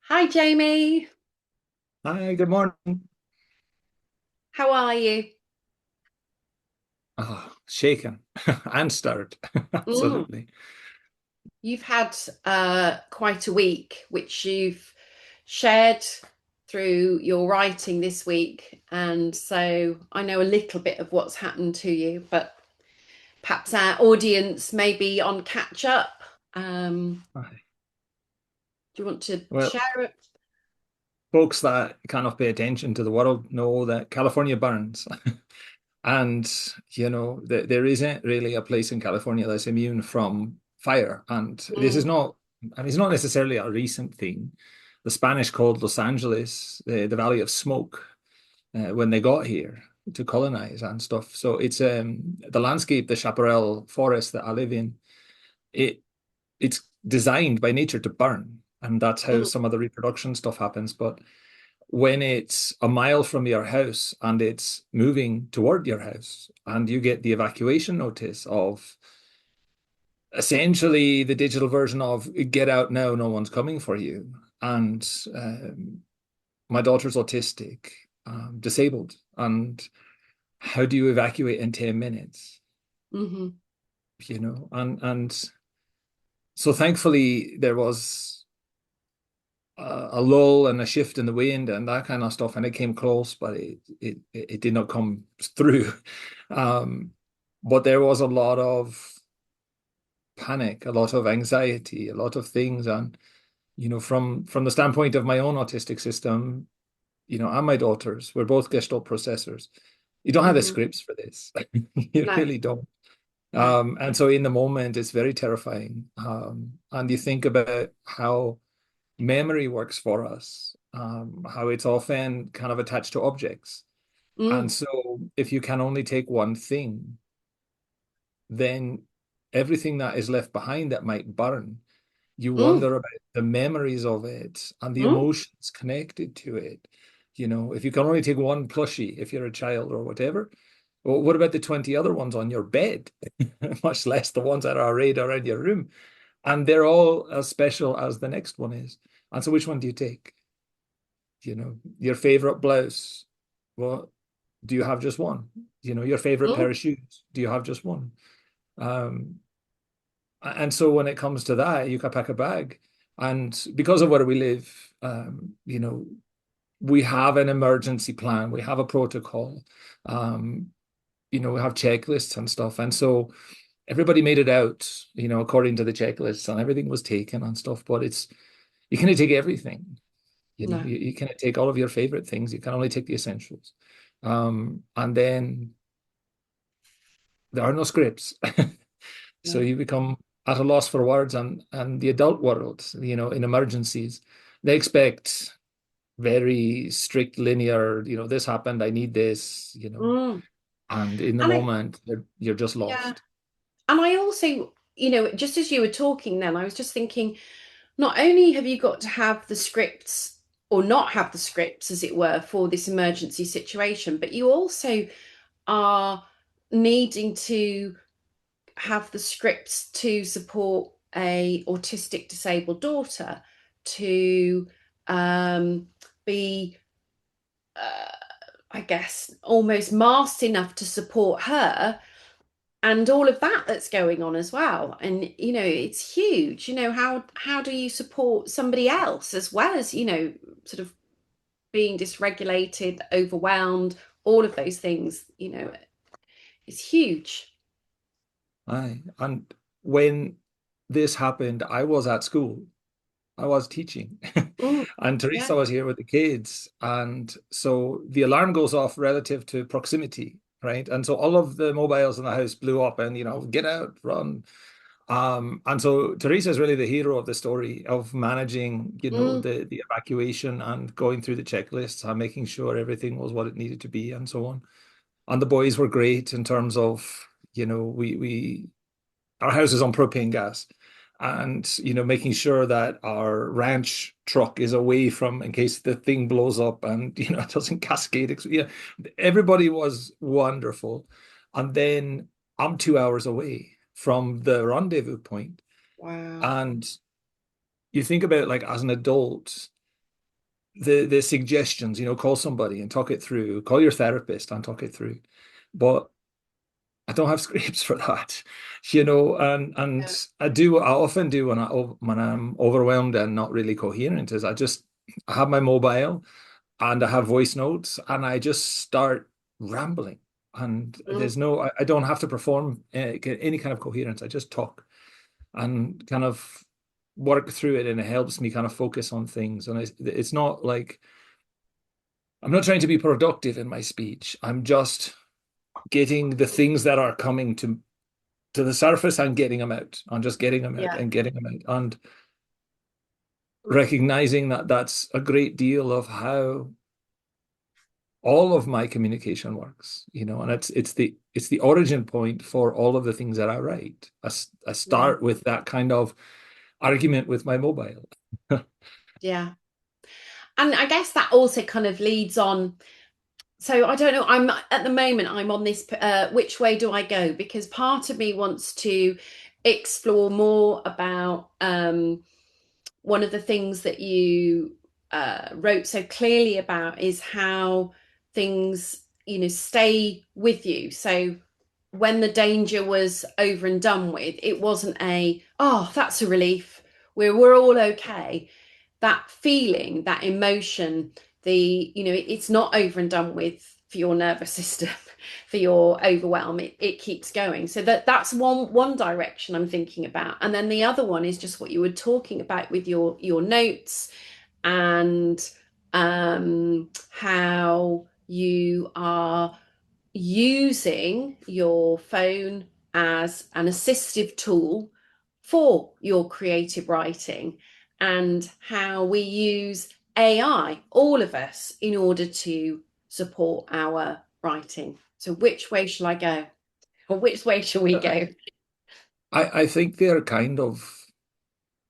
Hi, Jamie. Hi, good morning. How are you? Oh, shaken and stirred. Mm. Absolutely. You've had quite a week, which you've shared through your writing this week. And so I know a little bit of what's happened to you, but perhaps our audience may be on catch up. Aye. Do you want to Well, share it? folks that kind of pay attention to the world know that California burns. And, there isn't really a place in California that's immune from fire. And this is Mm, not, I mean, it's not necessarily a recent thing. The Spanish called Los Angeles the Valley of Smoke when they got here to colonize and stuff. So it's the landscape, the chaparral forest that I live in. It it's designed by nature to burn, and that's how mm, some of the reproduction stuff happens. But when it's a mile from your house and it's moving toward your house, and you get the evacuation notice of essentially the digital version of get out now, no one's coming for you. And my daughter's autistic, disabled, and how do you evacuate in 10 minutes? mhm. And so thankfully there was a lull and a shift in the wind and that kind of stuff, and it came close, but it did not come through. Um, but there was a lot of panic, a lot of anxiety, a lot of things, and from the standpoint of my own autistic system, and my daughter's, we're both gestalt processors. You don't have the Mhm. scripts for this. You No, really don't. no. And so in the moment, it's very terrifying. And you think about how memory works for us, how it's often kind of attached to objects. And Mm, so if you can only take one thing, then everything that is left behind that might burn, you mm, wonder about the memories of it and the mm, emotions connected to it. If you can only take one plushie, if you're a child or whatever, well, what about the 20 other ones on your bed? Much less the ones that are arrayed around your room. And they're all as special as the next one is. And so which one do you take? Your favorite blouse. Well, do you have just one? Your favorite mm, pair of shoes. Do you have just one? Um, and so when it comes to that, you can pack a bag. And because of where we live, we have an emergency plan. We have a protocol. Um, we have checklists and stuff. And so everybody made it out, according to the checklists, and everything was taken and stuff. But you can't take everything. no, You cannot take all of your favorite things. You can only take the essentials. And then there are no scripts. So no. you become at a loss for words, and the adult world, in emergencies, they expect very strict linear, this happened, I need this, Mm. and in the And I, moment you're just yeah. lost. And I also, just as you were talking then, I was just thinking, not only have you got to have the scripts or not have the scripts, as it were, for this emergency situation, but you also are needing to have the scripts to support a autistic disabled daughter to um, be, uh, I guess, almost masked enough to support her and all of that that's going on as well. And it's huge. How do you support somebody else as well as sort of being dysregulated, overwhelmed, all of those things, it's huge. Aye. And when this happened, I was at school, I was teaching, Mm, and yeah. Teresa was here with the kids. And so the alarm goes off relative to proximity, right? And so all of the mobiles in the house blew up and, get out, run. And so Teresa is really the hero of the story of managing, Mm, the evacuation and going through the checklists and making sure everything was what it needed to be and so on. And the boys were great in terms of, we our house is on propane gas, and making sure that our ranch truck is away from in case the thing blows up and it doesn't cascade. Yeah, everybody was wonderful. And then I'm 2 hours away from the rendezvous point, wow. and you think about, like, as an adult, the suggestions, call somebody and talk it through, call your therapist and talk it through. But I don't have scripts for that, and Yeah. I often do when I'm overwhelmed and not really coherent is I have my mobile and I have voice notes and I just start rambling. And Mm. I don't have to perform any kind of coherence. I just talk and kind of work through it, and it helps me kind of focus on things. And it's not like I'm not trying to be productive in my speech. I'm just getting the things that are coming to the surface and getting them out. I'm just getting them out Yeah. and getting them out and recognizing that that's a great deal of how all of my communication works, and it's the origin point for all of the things that I write. I Yeah. start with that kind of argument with my mobile. Yeah. And I guess that also kind of leads on. So I don't know. I'm at the moment, I'm on this, which way do I go? Because part of me wants to explore more about one of the things that you wrote so clearly about is how things, stay with you. So when the danger was over and done with, it wasn't oh, that's a relief. We're all okay. That feeling, that emotion, it's not over and done with for your nervous system, for your overwhelm. It keeps going. So that's one direction I'm thinking about. And then the other one is just what you were talking about with your notes and how you are using your phone as an assistive tool for your creative writing, and how we use AI, all of us, in order to support our writing. So, which way shall I go? Or which way shall we go? I think they're kind of,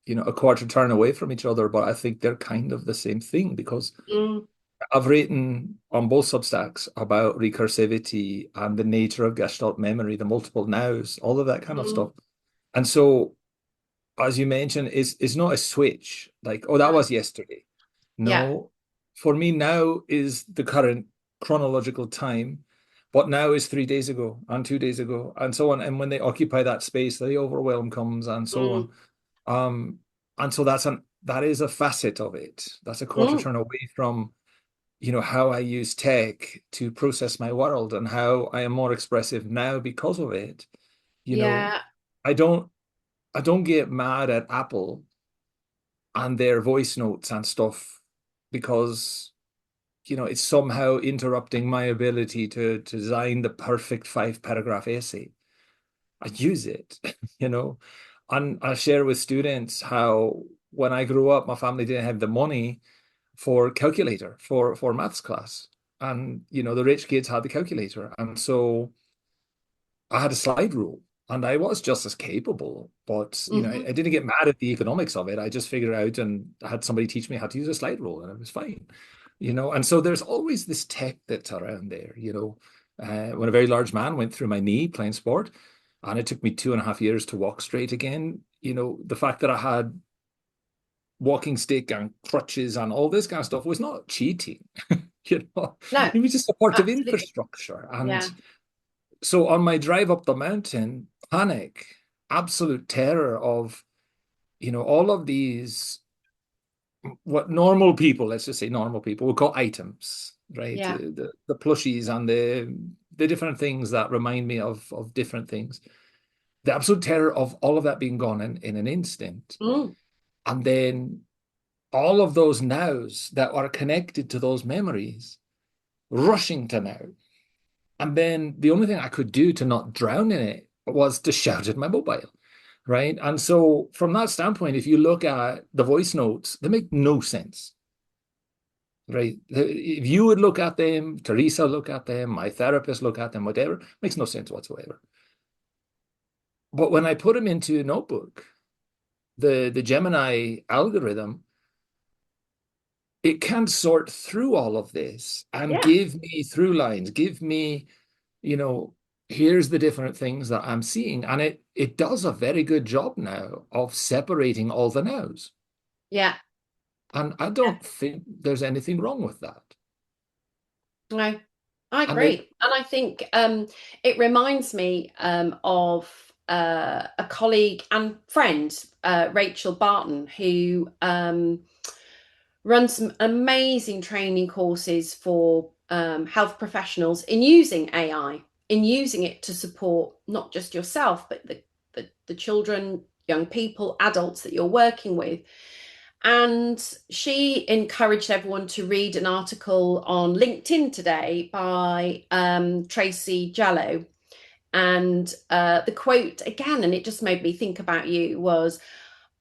a quarter turn away from each other, but I think they're kind of the same thing because Mm, I've written on both Substacks about recursivity and the nature of gestalt memory, the multiple nows, all of that kind of mm, stuff. And so, as you mentioned, it's not a switch like, oh, that was yesterday. yeah. No, for me now is the current chronological time. What now is 3 days ago and 2 days ago and so on. And when they occupy that space, the overwhelm comes and so on. Mm, Um, and so that is a facet of it. That's a quarter mm, turn away from, how I use tech to process my world and how I am more expressive now because of it. You know, yeah. I don't I don't get mad at Apple and their voice notes and stuff because it's somehow interrupting my ability to design the perfect 5 paragraph essay. I use it, you know, and I share with students how when I grew up, my family didn't have the money for calculator for maths class. And the rich kids had the calculator. And so I had a slide rule and I was just as capable, but I Hmm. didn't get mad at the economics of it. I just figured out and had somebody teach me how to use a slide rule and it was fine. And so there's always this tech that's around there. When a very large man went through my knee playing sport and it took me 2.5 years to walk straight again, the fact that I had walking stick and crutches and all this kind of stuff was not cheating. No, It was just a part of absolutely. infrastructure. And Yeah. so on my drive up the mountain, panic, absolute terror of, all of these, what normal people, let's just say normal people, would call items, right? Yeah. The plushies and the different things that remind me of different things. The absolute terror of all of that being gone in an instant. Mm, And then all of those nows that are connected to those memories rushing to now. And then the only thing I could do to not drown in it was to shout at my mobile, right? And so, from that standpoint, if you look at the voice notes, they make no sense, right? If you would look at them, Teresa look at them, my therapist look at them, whatever, makes no sense whatsoever. But when I put them into a notebook, the Gemini algorithm, it can sort through all of this and yeah. give me through lines, give me you know, here's the different things that I'm seeing. And it does a very good job now of separating all the nows. Yeah. And I don't think there's anything wrong with that. No, I And there, agree. And I think it reminds me of a colleague and friend, Rachel Barton, who runs some amazing training courses for health professionals in using AI, in using it to support not just yourself, but the children, young people, adults that you're working with. And she encouraged everyone to read an article on LinkedIn today by Tracy Jallow. And the quote again, and it just made me think about you, was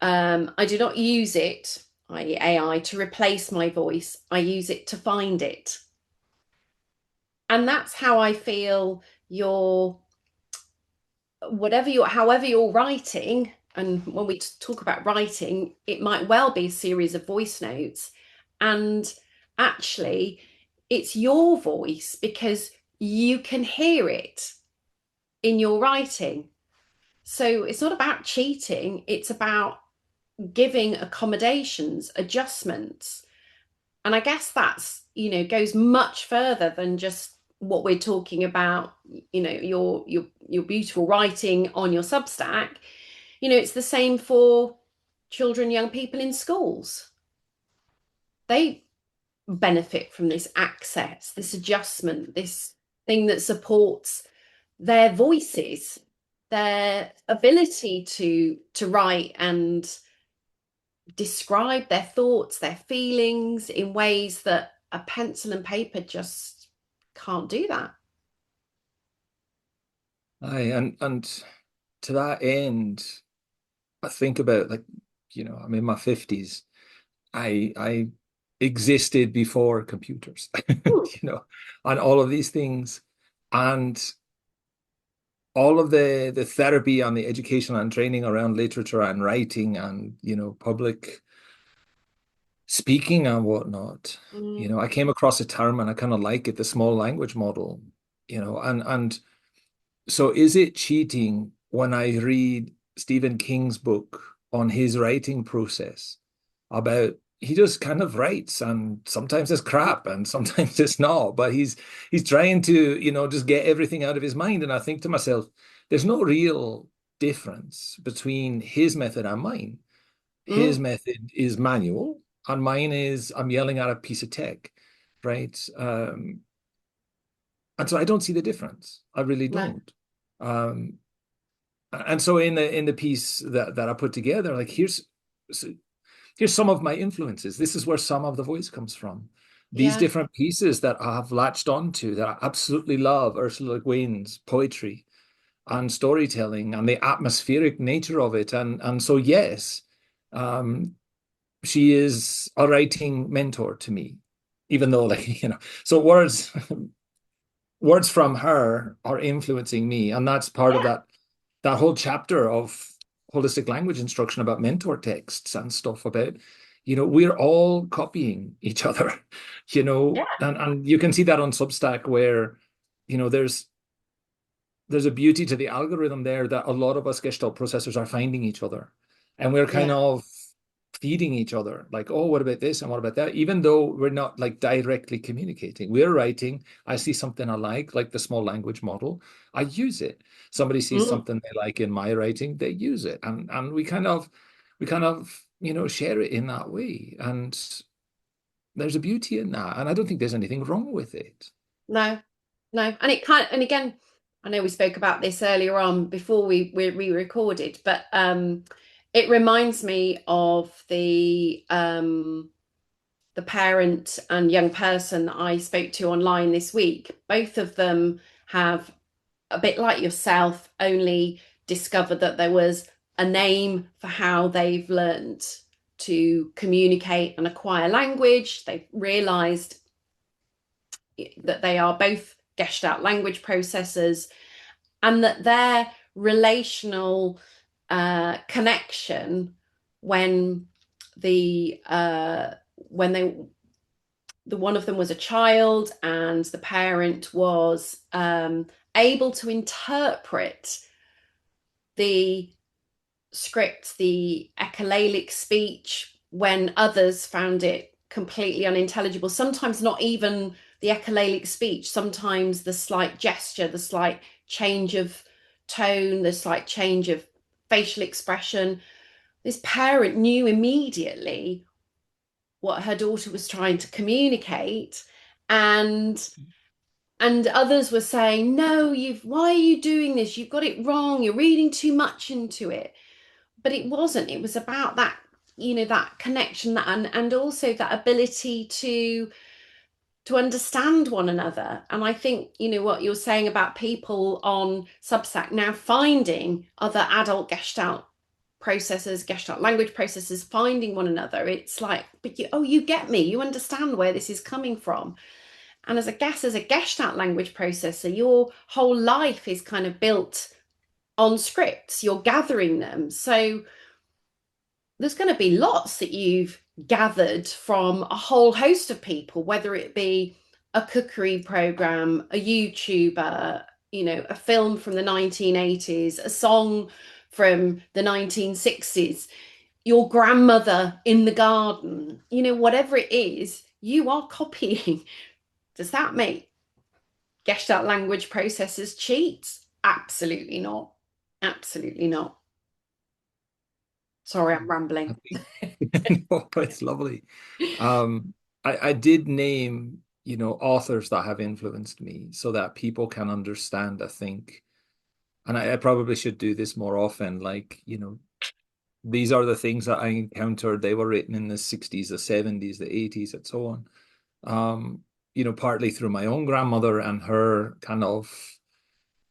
I do not use it, i.e., AI, to replace my voice. I use it to find it. And that's how I feel your whatever you're however you're writing, and when we talk about writing, it might well be a series of voice notes, and actually it's your voice because you can hear it in your writing. So it's not about cheating, it's about giving accommodations, adjustments. And I guess that's, goes much further than just what we're talking about, your beautiful writing on your Substack. It's the same for children, young people in schools. They benefit from this access, this adjustment, this thing that supports their voices, their ability to write and describe their thoughts, their feelings in ways that a pencil and paper just can't do that. aye, and to that end, I think about like, I'm in my 50s. I existed before computers, Hmm. and all of these things. And all of the therapy and the education and training around literature and writing and, public speaking and whatnot. Mm, I came across a term and I kind of like it, the small language model, and so is it cheating when I read Stephen King's book on his writing process about he just kind of writes and sometimes it's crap and sometimes it's not, but he's trying to, just get everything out of his mind. And I think to myself, there's no real difference between his method and mine. His mm, method is manual and mine is I'm yelling at a piece of tech, right? And so I don't see the difference. I really no, don't. Um, and so in the piece that I put together, like here's some of my influences. This is where some of the voice comes from. These yeah, different pieces that I have latched onto that I absolutely love, Ursula Le Guin's poetry and storytelling and the atmospheric nature of it. And so yes, um, she is a writing mentor to me, even though like, so words from her are influencing me. And that's part of that whole chapter of holistic language instruction about mentor texts and stuff about, we're all copying each other, yeah, and you can see that on Substack where, there's a beauty to the algorithm there that a lot of us Gestalt processors are finding each other. And we're kind yeah, of feeding each other, like, oh, what about this and what about that? Even though we're not like directly communicating, we're writing. I see something I like the small language model. I use it. Somebody sees mm, something they like in my writing, they use it. And we kind of, share it in that way. And there's a beauty in that. And I don't think there's anything wrong with it. no, no. And it kind and again, I know we spoke about this earlier on before we recorded, but it reminds me of the parent and young person that I spoke to online this week. Both of them have, a bit like yourself, only discovered that there was a name for how they've learnt to communicate and acquire language. They've realized that they are both Gestalt language processors and that their relational connection when when they the one of them was a child and the parent was able to interpret the script, the echolalic speech, when others found it completely unintelligible. Sometimes not even the echolalic speech, sometimes the slight gesture, the slight change of tone, the slight change of facial expression. This parent knew immediately what her daughter was trying to communicate, and others were saying, no, you've why are you doing this, you've got it wrong, you're reading too much into it. But it wasn't. It was about that, that connection, that and also that ability to understand one another. And I think, what you're saying about people on Substack now finding other adult gestalt processors, gestalt language processors, finding one another. It's like, but you get me, you understand where this is coming from. And as a gestalt language processor, your whole life is kind of built on scripts. You're gathering them. So there's going to be lots that you've gathered from a whole host of people, whether it be a cookery program, a YouTuber, a film from the 1980s, a song from the 1960s, your grandmother in the garden, whatever it is, you are copying. Does that make Gestalt language processors cheat? Absolutely not. Absolutely not. Sorry, I'm I rambling. think no, it's lovely. I did name, authors that have influenced me so that people can understand, I think, and I probably should do this more often. Like, these are the things that I encountered. They were written in the 60s, the 70s, the 80s, and so on. Partly through my own grandmother and her kind of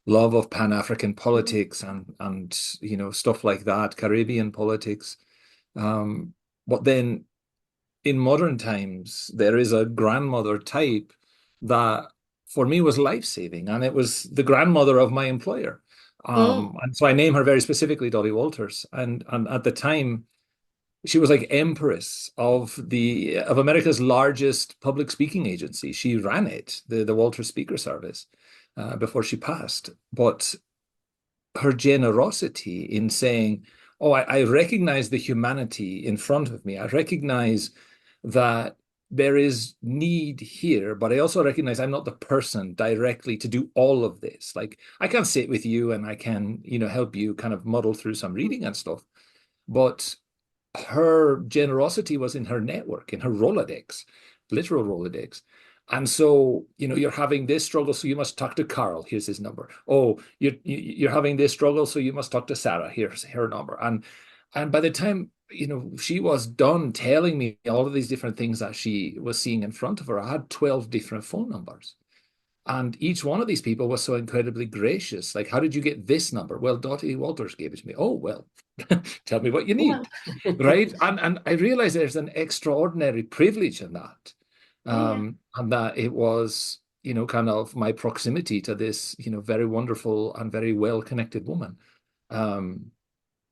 love of Pan-African Mm. politics and stuff like that, Caribbean politics. But then in modern times, there is a grandmother type that for me was life-saving, and it was the grandmother of my employer. Mm. And so I name her very specifically Dolly Walters. And at the time, she was like empress of America's largest public speaking agency. She ran it, the Walters Speaker Service, before she passed. But her generosity in saying, "Oh, I recognize the humanity in front of me. I recognize that there is need here, but I also recognize I'm not the person directly to do all of this. Like I can sit with you and I can, help you kind of muddle through some reading and stuff, but." Her generosity was in her network, in her Rolodex, literal Rolodex. And so, you're having this struggle, so you must talk to Carl. Here's his number. Oh, you're having this struggle, so you must talk to Sarah. Here's her number. And by the time, she was done telling me all of these different things that she was seeing in front of her, I had 12 different phone numbers. And each one of these people was so incredibly gracious. Like, how did you get this number? Well, Dottie Walters gave it to me. Oh, well, tell me what you Well, need. Right. And I realized there's an extraordinary privilege in that. oh yeah. And that it was, kind of my proximity to this, very wonderful and very well connected woman. Um,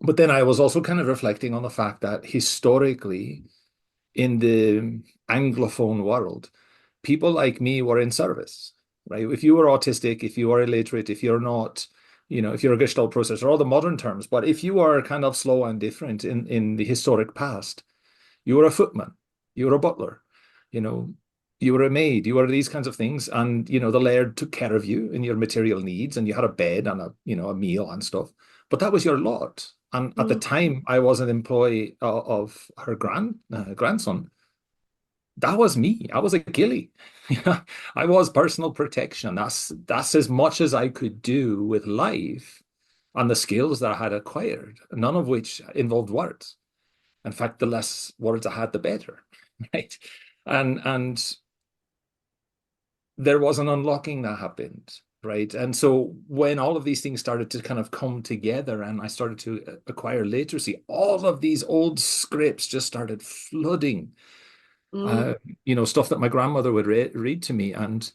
but then I was also kind of reflecting on the fact that historically, in the Anglophone world, people like me were in service, right? If you were autistic, if you are illiterate, if you're not, if you're a Gestalt processor, all the modern terms, but if you are kind of slow and different in the historic past, you were a footman, you were a butler, you know, you were a maid, you were these kinds of things. And, the laird took care of you and your material needs, and you had a bed and a meal and stuff. But that was your lot. And at the Mm. time, I was an employee of her grandson. That was me. I was a ghillie. I was personal protection. That's as much as I could do with life and the skills that I had acquired, none of which involved words. In fact, the less words I had, the better. Right. And there was an unlocking that happened. Right. And so when all of these things started to kind of come together and I started to acquire literacy, all of these old scripts just started flooding, Mm. uh, stuff that my grandmother would read to me. And,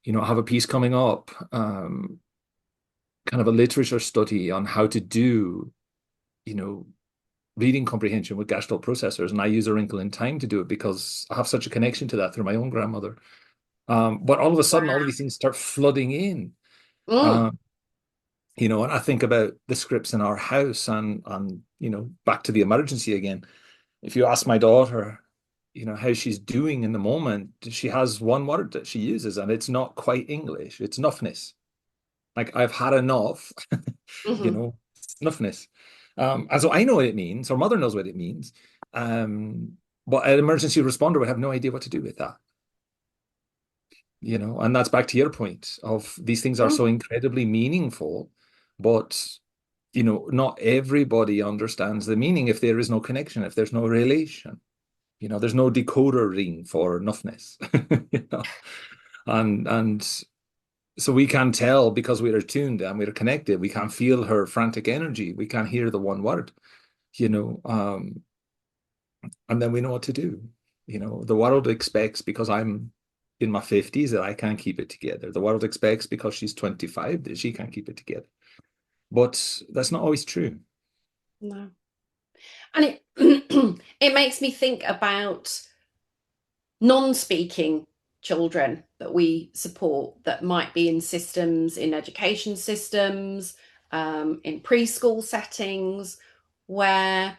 I have a piece coming up, kind of a literature study on how to do, you know, reading comprehension with Gestalt processors. And I use A Wrinkle in Time to do it because I have such a connection to that through my own grandmother. But all of a sudden, all of these things start flooding in. Mm. Um, and I think about the scripts in our house and back to the emergency again. if you ask my daughter, how she's doing in the moment, she has one word that she uses, and it's not quite English. It's enoughness. Like, I've had enough, Hmm. enoughness. And so I know what it means. Her mother knows what it means. But an emergency responder would have no idea what to do with that. And that's back to your point of these things are so Mm. incredibly meaningful, but not everybody understands the meaning if there is no connection, if there's no relation. There's no decoder ring for enoughness. you know, and so we can tell because we're attuned and we're connected. We can feel her frantic energy. We can hear the one word, you know, um, and then we know what to do. The world expects because I'm in my 50s that I can't keep it together. The world expects because she's 25 that she can't keep it together. But that's not always true. No. And it it makes me think about non-speaking children that we support that might be in systems, in education systems, in preschool settings, where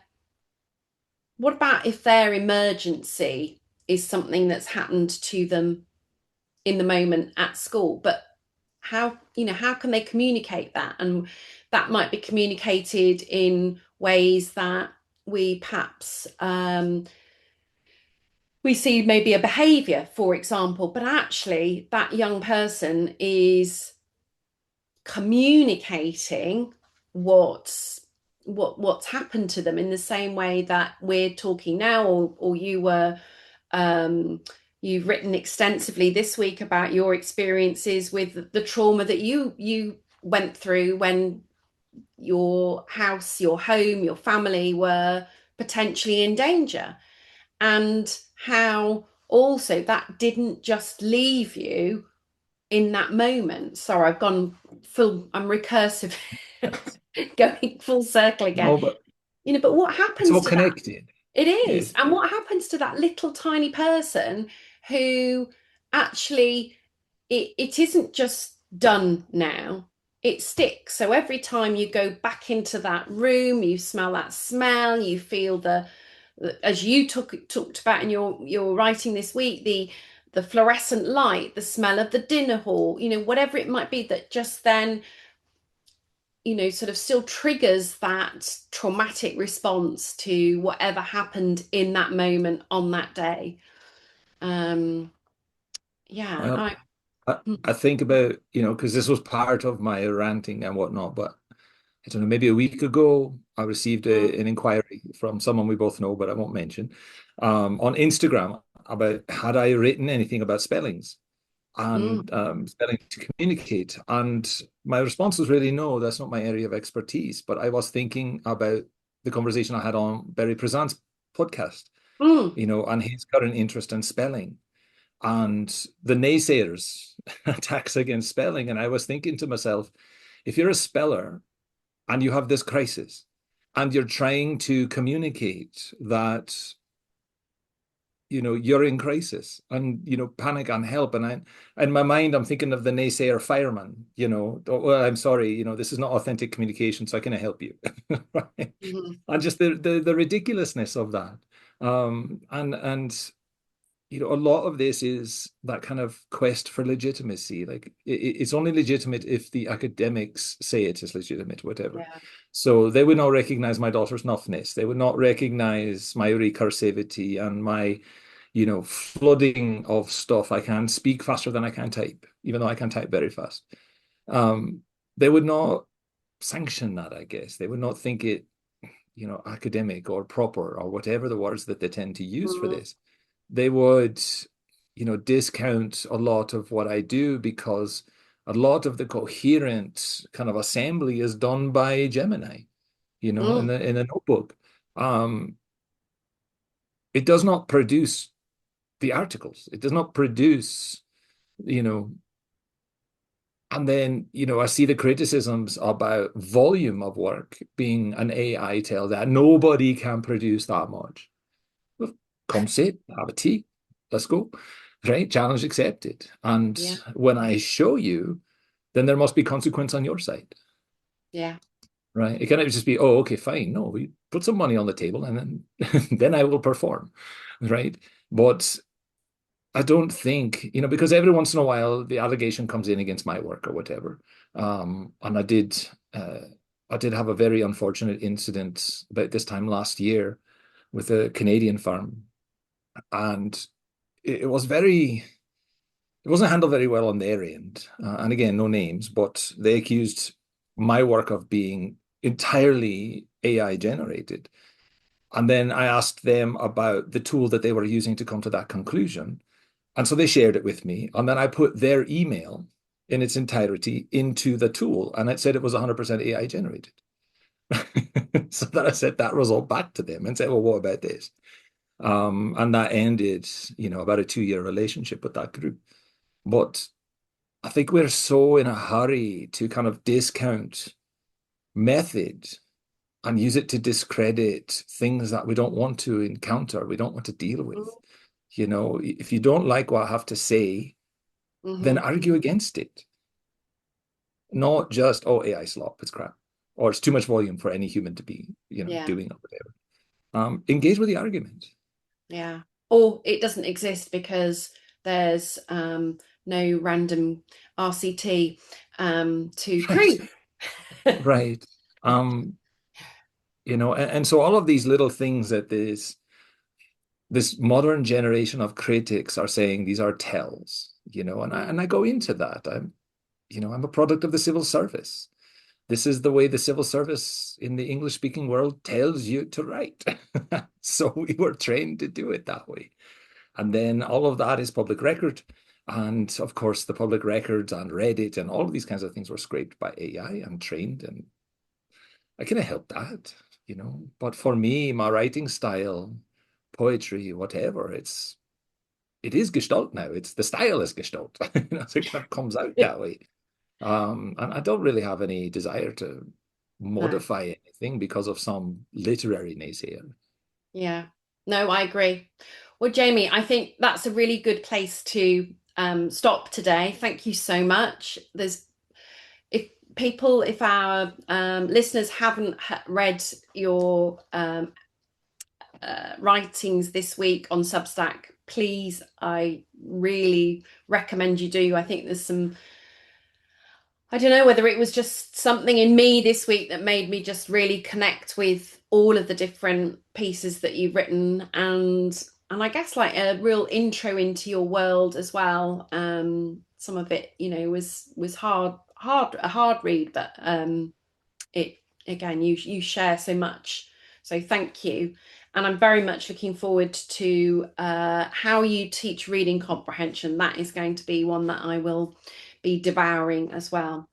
what about if their emergency is something that's happened to them in the moment at school, but how can they communicate that? And that might be communicated in ways that we perhaps we see maybe a behavior, for example, but actually that young person is communicating what's happened to them in the same way that we're talking now, or you were um, you've written extensively this week about your experiences with the trauma that you went through when your house, your home, your family were potentially in danger, and how also that didn't just leave you in that moment. Sorry, I've gone full, I'm recursive, going full circle again. No, but But what it's happens all to that? connected. It is. Yes. And what happens to that little tiny person who actually it isn't just done now, it sticks. So every time you go back into that room, you smell that smell, you feel as you talked about in your writing this week, the fluorescent light, the smell of the dinner hall, whatever it might be that just then sort of still triggers that traumatic response to whatever happened in that moment on that day. Um, yeah, Well, I think about, because this was part of my ranting and whatnot, but I don't know, maybe a week ago, I received mm, an inquiry from someone we both know, but I won't mention, on Instagram about had I written anything about spellings mm, and spelling to communicate. And my response was really no, that's not my area of expertise. But I was thinking about the conversation I had on Barry Prezant's podcast, mm, and his current interest in spelling and the naysayers' attacks against spelling. And I was thinking to myself, if you're a speller and you have this crisis and you're trying to communicate that you're in crisis and panic and help, and I in my mind I'm thinking of the naysayer fireman, oh, well, I'm sorry, this is not authentic communication, so I can't help you. Right? mm, And just the ridiculousness of that. And a lot of this is that kind of quest for legitimacy. Like it's only legitimate if the academics say it is legitimate, whatever. yeah. So they would not recognize my daughter's enoughness. They would not recognize my recursivity and my, flooding of stuff. I can speak faster than I can type, even though I can type very fast. Um, they would not sanction that, I guess. They would not think it, academic or proper or whatever the words that they tend to use for Mm, this. They would, discount a lot of what I do because a lot of the coherent kind of assembly is done by Gemini, in mm, the notebook. Um, it does not produce the articles. It does not produce, you know, and then, I see the criticisms about volume of work being an AI tell that nobody can produce that much. Well, come sit, have a tea, let's go. Right? Challenge accepted. And yeah, when I show you, then there must be consequence on your side. yeah. Right? It cannot just be, oh, okay, fine. No, put some money on the table, and then then I will perform, right? But I don't think, because every once in a while the allegation comes in against my work or whatever. And uh, I did have a very unfortunate incident about this time last year with a Canadian firm, and it was it wasn't handled very well on their end. And again, no names, but they accused my work of being entirely AI generated. And then I asked them about the tool that they were using to come to that conclusion. And so they shared it with me. And then I put their email in its entirety into the tool. And it said it was 100% AI generated. So then I sent that result back to them and said, well, what about this? And that ended, about a 2-year relationship with that group. But I think we're so in a hurry to kind of discount method and use it to discredit things that we don't want to encounter, we don't want to deal with. If you don't like what I have to say, then Mm-hmm. argue against it. Not just, oh, AI slop, it's crap. Or it's too much volume for any human to be, Yeah. doing or whatever. Engage with the argument. Yeah. Or it doesn't exist because there's no random RCT to Right. prove. Right. Um, and so all of these little things that this modern generation of critics are saying these are tells, and I go into that. I'm a product of the civil service. This is the way the civil service in the English speaking world tells you to write. So we were trained to do it that way. And then all of that is public record. And of course, the public records and Reddit and all of these kinds of things were scraped by AI and trained. And I kind of helped that. But for me, my writing style, poetry, whatever, it is Gestalt now. It's the style is Gestalt. So it kind of comes out that way. And I don't really have any desire to No. modify anything because of some literary naysayer. Yeah. No, I agree. Well, Jamie, I think that's a really good place to stop today. Thank you so much. If our listeners haven't read your writings this week on Substack, please, I really recommend you do. I think there's some, I don't know whether it was just something in me this week that made me just really connect with all of the different pieces that you've written, and I guess like a real intro into your world as well. Some of it, was a hard read, but it again, you share so much, so thank you. And I'm very much looking forward to how you teach reading comprehension. That is going to be one that I will be devouring as well.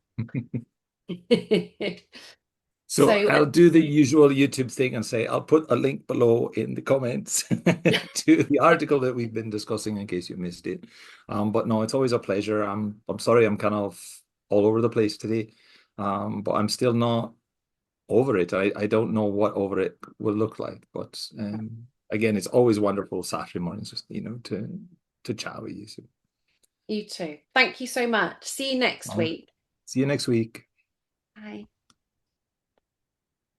So So I'll do the usual YouTube thing and say I'll put a link below in the comments to the article that we've been discussing in case you missed it. But no, it's always a pleasure. I'm sorry I'm kind of all over the place today. But I'm still not over it. I don't know what over it will look like. But again, it's always wonderful Saturday mornings, just to chat with you. So you too. Thank you so much. See you next I'll week. see you next week. Bye.